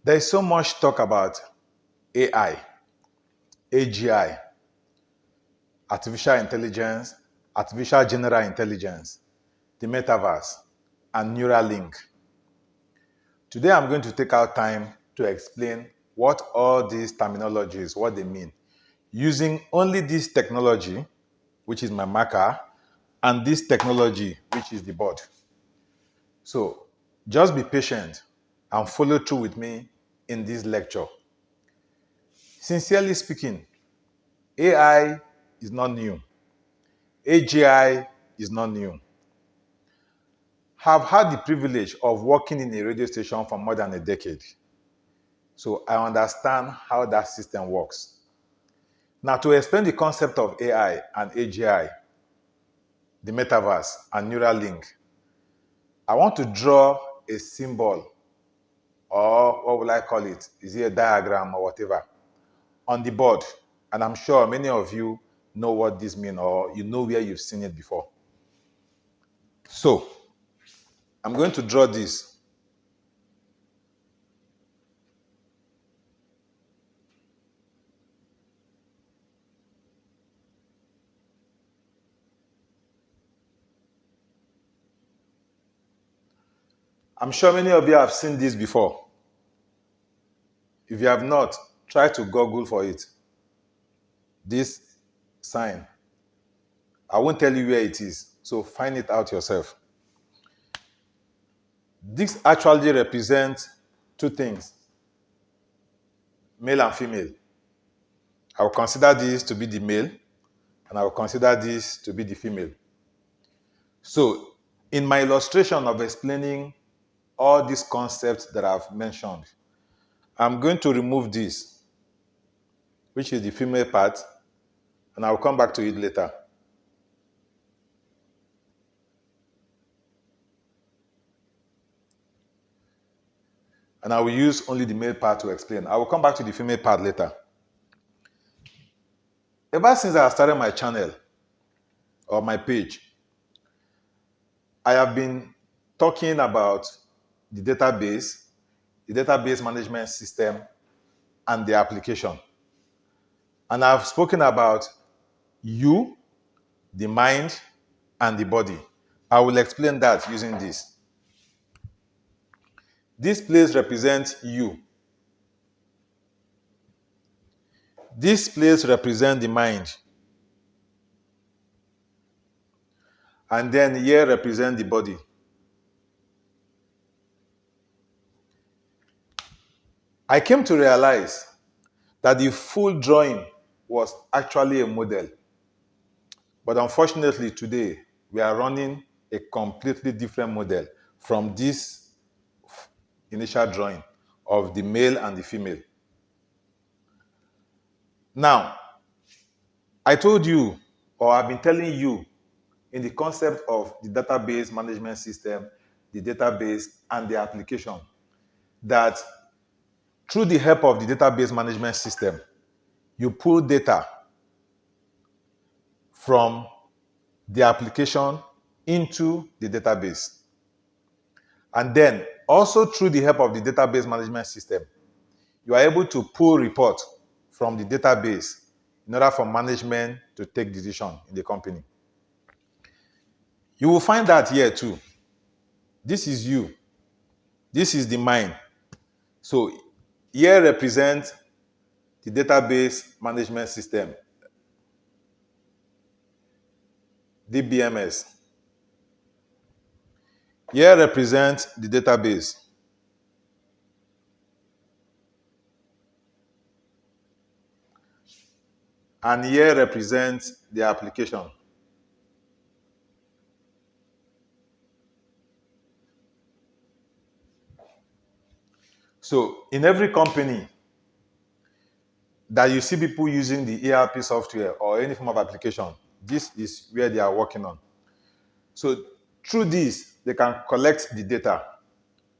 There's so much talk about AI, AGI, artificial intelligence, artificial general intelligence, the Metaverse, and Neuralink. Today I'm going to take our time to explain what all these terminologies, what they mean, using only this technology, which is my marker, and this technology, which is the board. So just be patient and follow through with me in this lecture. Sincerely speaking, AI is not new. AGI is not new. I've had the privilege of working in a radio station for more than a decade. So I understand how that system works. Now, to explain the concept of AI and AGI, the Metaverse and Neuralink, I want to draw a symbol, or what will I call it? Is it a diagram or whatever, on the board. And I'm sure many of you know what this means, or you know where you've seen it before. So, I'm going to draw this. I'm sure many of you have seen this before. If you have not, try to Google for it. This sign. I won't tell you where it is, so find it out yourself. This actually represents two things, male and female. I will consider this to be the male, and I will consider this to be the female. So, in my illustration of explaining all these concepts that I've mentioned, I'm going to remove this, which is the female part, and I'll come back to it later. And I will use only the male part to explain. I will come back to the female part later. Ever since I started my channel, or my page, I have been talking about the database management system, and the application. And I've spoken about you, the mind, and the body. I will explain that using this. This place represents you. This place represents the mind. And then here represents the body. I came to realize that the full drawing was actually a model. But unfortunately today, we are running a completely different model from this initial drawing of the male and the female. Now, I told you, or I've been telling you, in the concept of the database management system, the database, and the application, that through the help of the database management system, you pull data from the application into the database. And then, also through the help of the database management system, you are able to pull reports from the database in order for management to take decision in the company. You will find that here too. This is you. This is the mind. So here represents the database management system, DBMS. Here represents the database. And here represents the application. So in every company that you see people using the ERP software or any form of application, this is where they are working on. So through this, they can collect the data,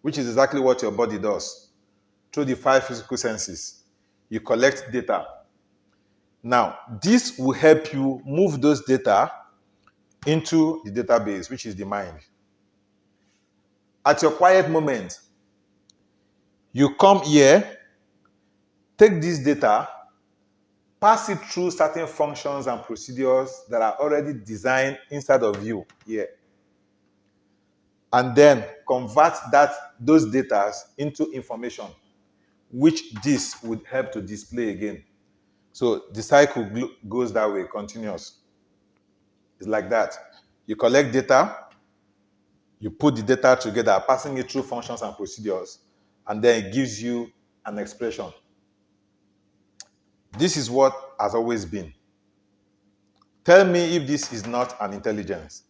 which is exactly what your body does. Through the 5 physical senses, you collect data. Now, this will help you move those data into the database, which is the mind. At your quiet moment, You come here, take this data, pass it through certain functions and procedures that are already designed inside of you here, and then convert those data into information, which this would help to display again. So the cycle goes that way, continuous. It's like that. You collect data, you put the data together, passing it through functions and procedures, and then it gives you an expression. This is what has always been. Tell me if this is not an intelligence.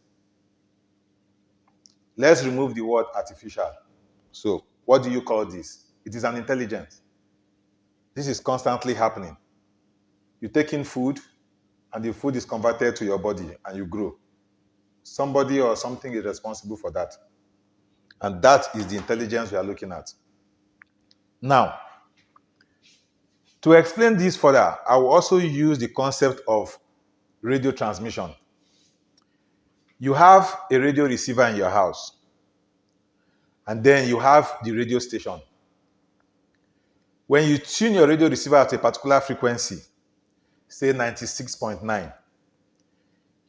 Let's remove the word artificial. So, what do you call this? It is an intelligence. This is constantly happening. You take in food, and the food is converted to your body, and you grow. Somebody or something is responsible for that. And that is the intelligence we are looking at. Now, to explain this further, I will also use the concept of radio transmission. You have a radio receiver in your house, and then you have the radio station. When you tune your radio receiver at a particular frequency, say 96.9,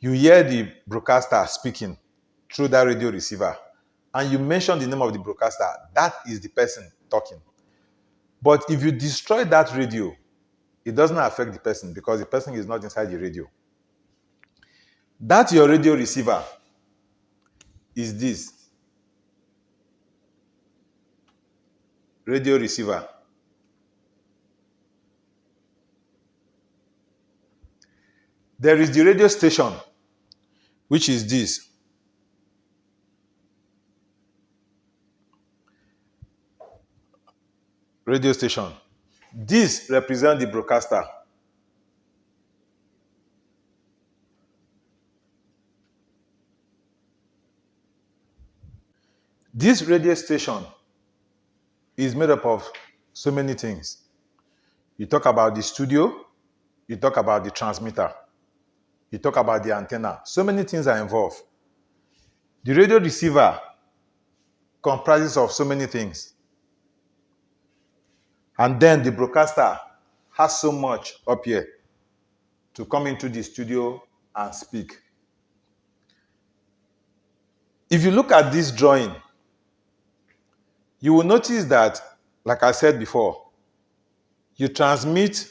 you hear the broadcaster speaking through that radio receiver, and you mention the name of the broadcaster. That is the person talking. But if you destroy that radio, it doesn't affect the person because the person is not inside the radio. That your radio receiver is this. Radio receiver. There is the radio station, which is this. Radio station. This represents the broadcaster. This radio station is made up of so many things. You talk about the studio, you talk about the transmitter, you talk about the antenna. So many things are involved. The radio receiver comprises of so many things. And then the broadcaster has so much up here to come into the studio and speak. If you look at this drawing, you will notice that, like I said before, you transmit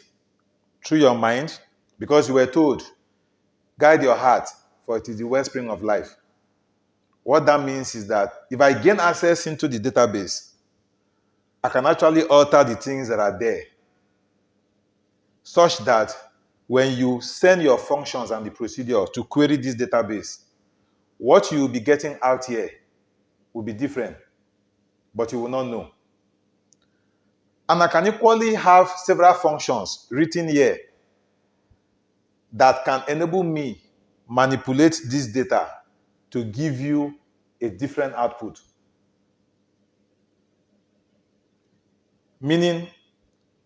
through your mind because you were told, guide your heart, for it is the wellspring of life. What that means is that if I gain access into the database, I can actually alter the things that are there, such that when you send your functions and the procedure to query this database, what you will be getting out here will be different, but you will not know. And I can equally have several functions written here that can enable me manipulate this data to give you a different output. Meaning,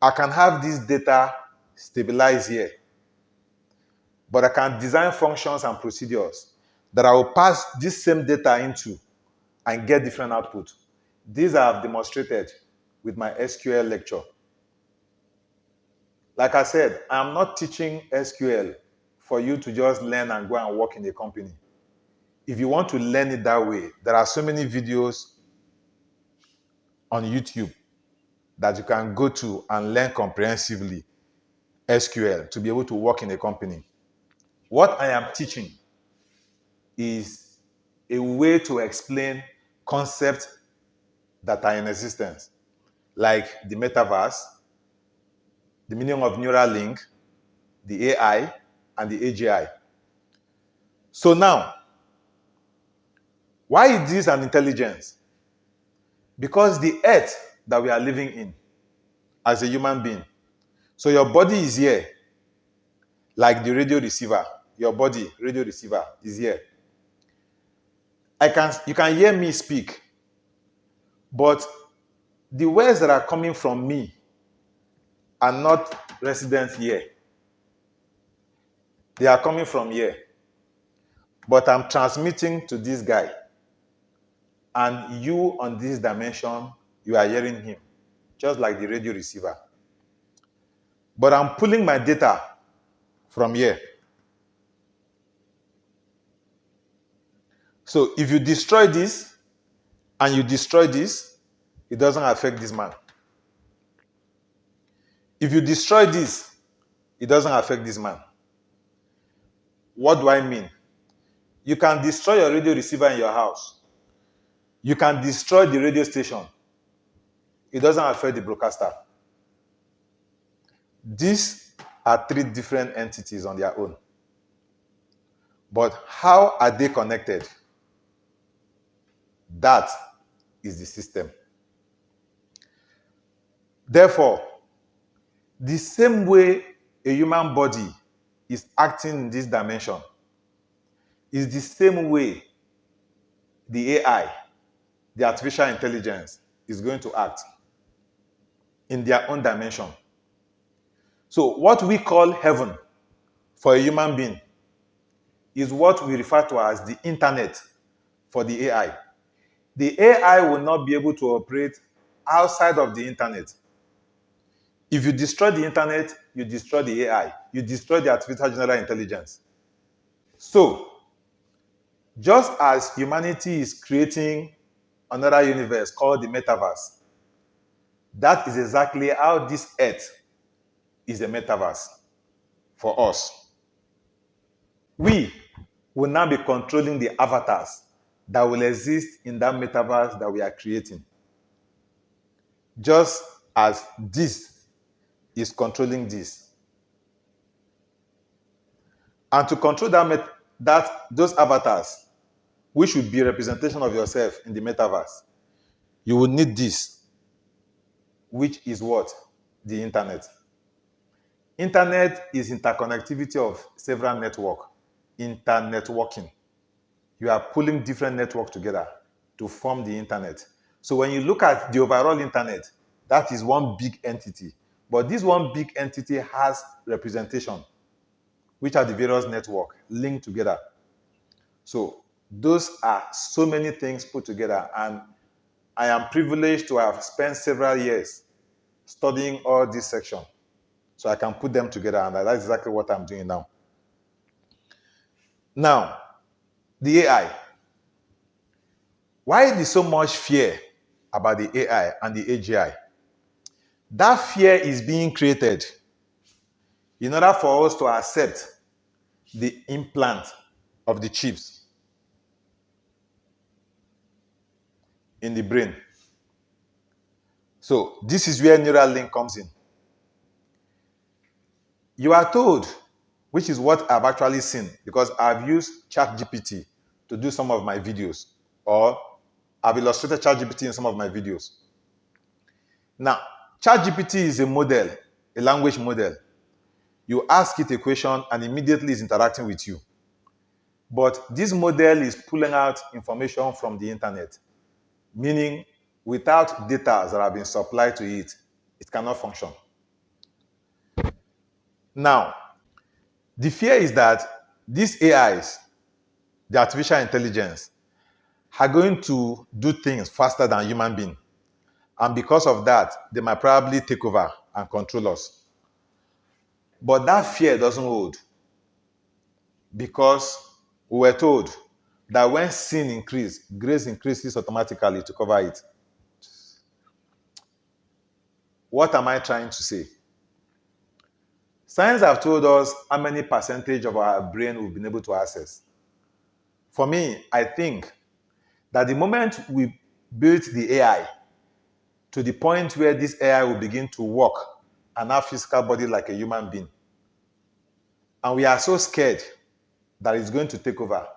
I can have this data stabilized here, but I can design functions and procedures that I will pass this same data into and get different output. These I have demonstrated with my SQL lecture. Like I said, I'm not teaching SQL for you to just learn and go and work in a company. If you want to learn it that way, there are so many videos on YouTube that you can go to and learn comprehensively SQL to be able to work in a company. What I am teaching is a way to explain concepts that are in existence, like the Metaverse, the meaning of Neuralink, the AI, and the AGI. So now, why is this an intelligence? Because the earth that we are living in as a human being. So your body is here, like the radio receiver. Your body, radio receiver, is here. You can hear me speak, but the words that are coming from me are not resident here. They are coming from here. But I'm transmitting to this guy. And you on this dimension, you are hearing him. just like the radio receiver. But I'm pulling my data from here. So if you destroy this and you destroy this, it doesn't affect this man. If you destroy this, it doesn't affect this man. What do I mean? You can destroy your radio receiver in your house. You can destroy the radio station. It doesn't affect the broadcaster. These are three different entities on their own. But how are they connected? That is the system. Therefore, the same way a human body is acting in this dimension is the same way the AI, the artificial intelligence, is going to act in their own dimension. So what we call heaven for a human being is what we refer to as the internet for the AI. The AI will not be able to operate outside of the internet. If you destroy the internet, you destroy the AI. You destroy the artificial general intelligence. So, just as humanity is creating another universe called the Metaverse, that is exactly how this earth is a metaverse for us. We will now be controlling the avatars that will exist in that metaverse that we are creating. Just as this is controlling this. And to control those avatars, which should be a representation of yourself in the metaverse, you will need this, which is what? The internet. Internet is interconnectivity of several networks, internetworking. You are pulling different networks together to form the internet. So when you look at the overall internet, that is one big entity. But this one big entity has representation, which are the various networks linked together. So those are so many things put together, and I am privileged to have spent several years studying all this section. So I can put them together, and that's exactly what I'm doing now. Now, the AI. Why is there so much fear about the AI and the AGI? That fear is being created in order for us to accept the implant of the chips in the brain. So this is where Neuralink comes in. You are told, which is what I've actually seen, because I've used ChatGPT to do some of my videos, or I've illustrated ChatGPT in some of my videos. Now, ChatGPT is a model, a language model. You ask it a question and immediately it's interacting with you. But this model is pulling out information from the internet, meaning without data that have been supplied to it, it cannot function. Now, the fear is that these AIs, the artificial intelligence, are going to do things faster than human beings. And because of that, they might probably take over and control us. But that fear doesn't hold, because we were told that when sin increases, grace increases automatically to cover it. What am I trying to say? Science have told us how many percentage of our brain we've been able to access. For me, I think that the moment we built the AI to the point where this AI will begin to walk and have physical body like a human being, and we are so scared that it's going to take over,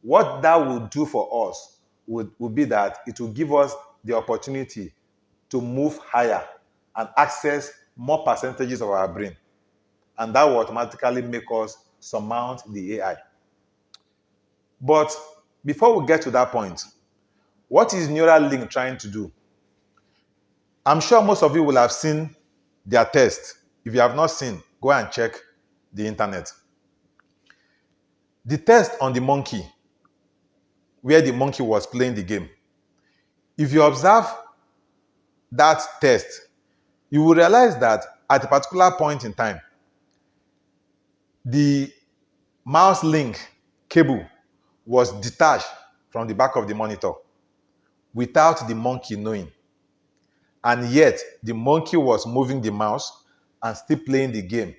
what that will do for us would be that it will give us the opportunity to move higher and access more percentages of our brain. And that will automatically make us surmount the AI. But before we get to that point, what is Neuralink trying to do? I'm sure most of you will have seen their test. If you have not seen, go and check the internet. The test on the monkey, where the monkey was playing the game. If you observe that test, you will realize that at a particular point in time, the mouse link cable was detached from the back of the monitor without the monkey knowing. And yet, the monkey was moving the mouse and still playing the game,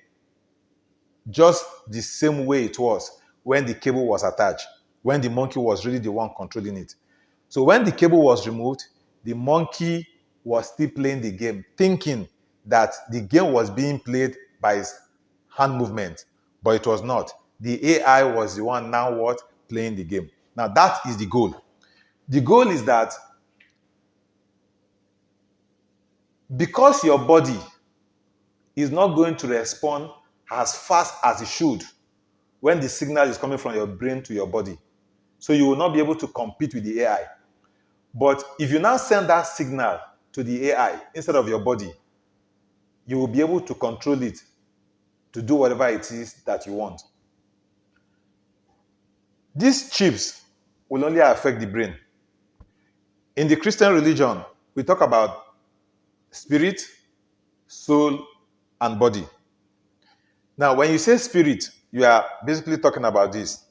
just the same way it was when the cable was attached, when the monkey was really the one controlling it. So when the cable was removed, the monkey was still playing the game, thinking that the game was being played by his hand movement, but it was not. The AI was the one now what? Playing the game. Now that is the goal. The goal is that because your body is not going to respond as fast as it should when the signal is coming from your brain to your body, so you will not be able to compete with the AI. But if you now send that signal to the AI instead of your body, you will be able to control it to do whatever it is that you want. These chips will only affect the brain. In the Christian religion, we talk about spirit, soul, and body. Now, when you say spirit, you are basically talking about this.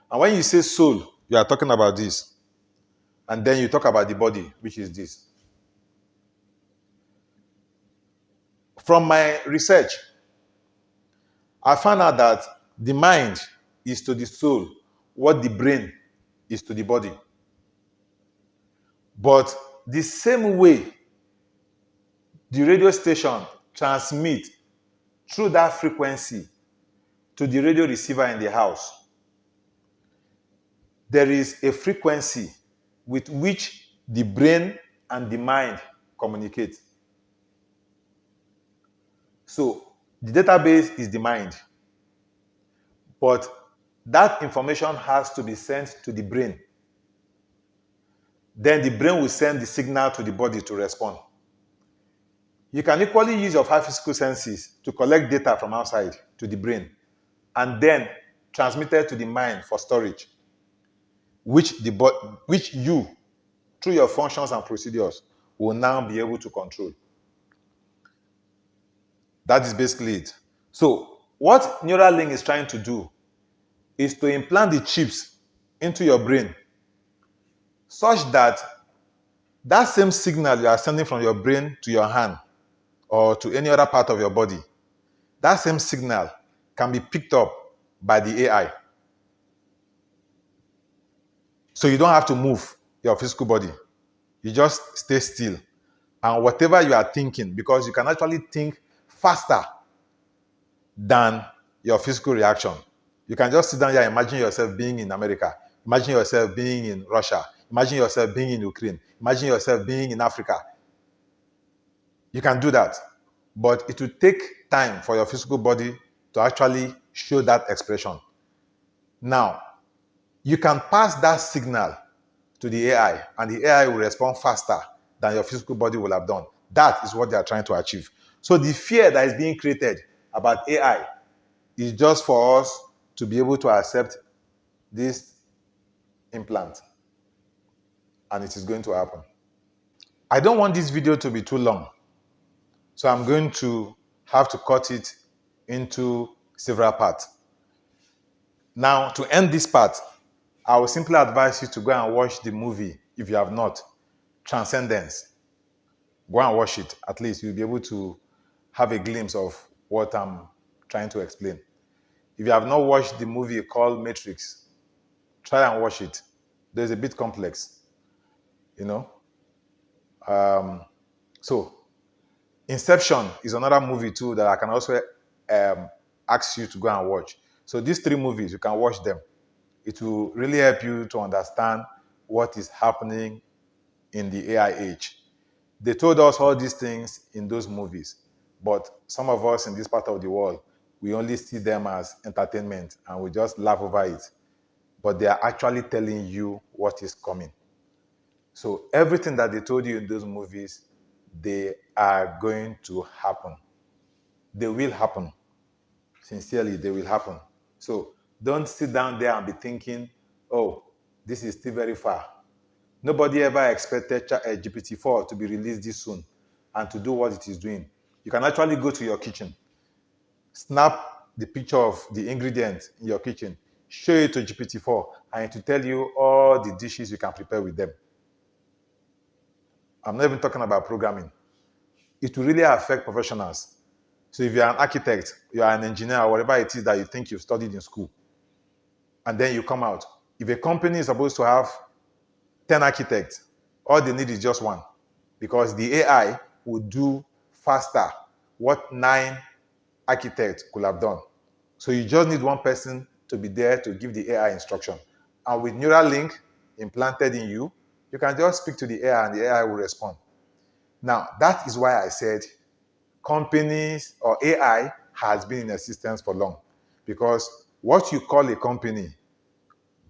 And when you say soul, you are talking about this. And then you talk about the body, which is this. From my research, I found out that the mind is to the soul what the brain is to the body. But the same way the radio station transmits through that frequency to the radio receiver in the house, there is a frequency with which the brain and the mind communicate. So the database is the mind, but that information has to be sent to the brain. Then the brain will send the signal to the body to respond. You can equally use your 5 physical senses to collect data from outside to the brain and then transmit it to the mind for storage, which you, through your functions and procedures, will now be able to control. That is basically it. So what Neuralink is trying to do is to implant the chips into your brain such that that same signal you are sending from your brain to your hand or to any other part of your body, that same signal can be picked up by the AI. So you don't have to move your physical body. You just stay still. And whatever you are thinking, because you can actually think faster than your physical reaction. You can just sit down here and imagine yourself being in America. Imagine yourself being in Russia. Imagine yourself being in Ukraine. Imagine yourself being in Africa. You can do that. But it will take time for your physical body to actually show that expression. Now, you can pass that signal to the AI, and the AI will respond faster than your physical body will have done. That is what they are trying to achieve. So the fear that is being created about AI is just for us to be able to accept this implant. And it is going to happen. I don't want this video to be too long, so I'm going to have to cut it into several parts. Now, to end this part, I will simply advise you to go and watch the movie, if you have not, Transcendence. Go and watch it. At least you'll be able to have a glimpse of what I'm trying to explain. If you have not watched the movie called Matrix, try and watch it. There's a bit complex, you know. So, Inception is another movie too that I can also ask you to go and watch. So these 3 movies, you can watch them. It will really help you to understand what is happening in the AI age. They told us all these things in those movies, but some of us in this part of the world, we only see them as entertainment and we just laugh over it. But they are actually telling you what is coming. So everything that they told you in those movies, they are going to happen. They will happen. Sincerely, they will happen. So don't sit down there and be thinking, oh, this is still very far. Nobody ever expected GPT-4 to be released this soon. and to do what it is doing. You can actually go to your kitchen, snap the picture of the ingredients in your kitchen, show it to GPT-4, and it will tell you all the dishes you can prepare with them. I'm not even talking about programming. It will really affect professionals. So if you're an architect, you are an engineer, or whatever it is that you think you've studied in school, and then you come out. If a company is supposed to have 10 architects, all they need is just one, because the AI will do faster what 9 architects could have done. So you just need one person to be there to give the AI instruction. And with Neuralink implanted in you, you can just speak to the AI and the AI will respond. Now, that is why I said companies or AI has been in existence for long, because what you call a company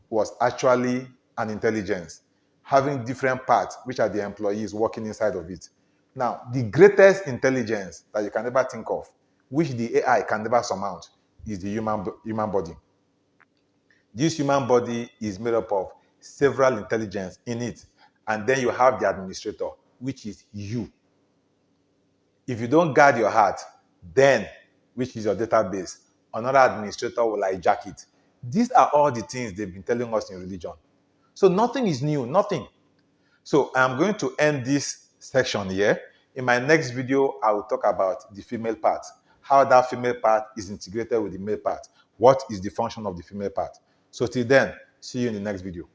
was actually an intelligence having different parts, which are the employees working inside of it. Now, the greatest intelligence that you can ever think of, which the AI can never surmount, is the human body. This human body is made up of several intelligence in it, and then you have the administrator, which is you. If you don't guard your heart, then, which is your database, another administrator will hijack it. These are all the things they've been telling us in religion. So nothing is new, nothing. So I'm going to end this section here. In my next video, I will talk about the female part, how that female part is integrated with the male part. What is the function of the female part? So till then, see you in the next video.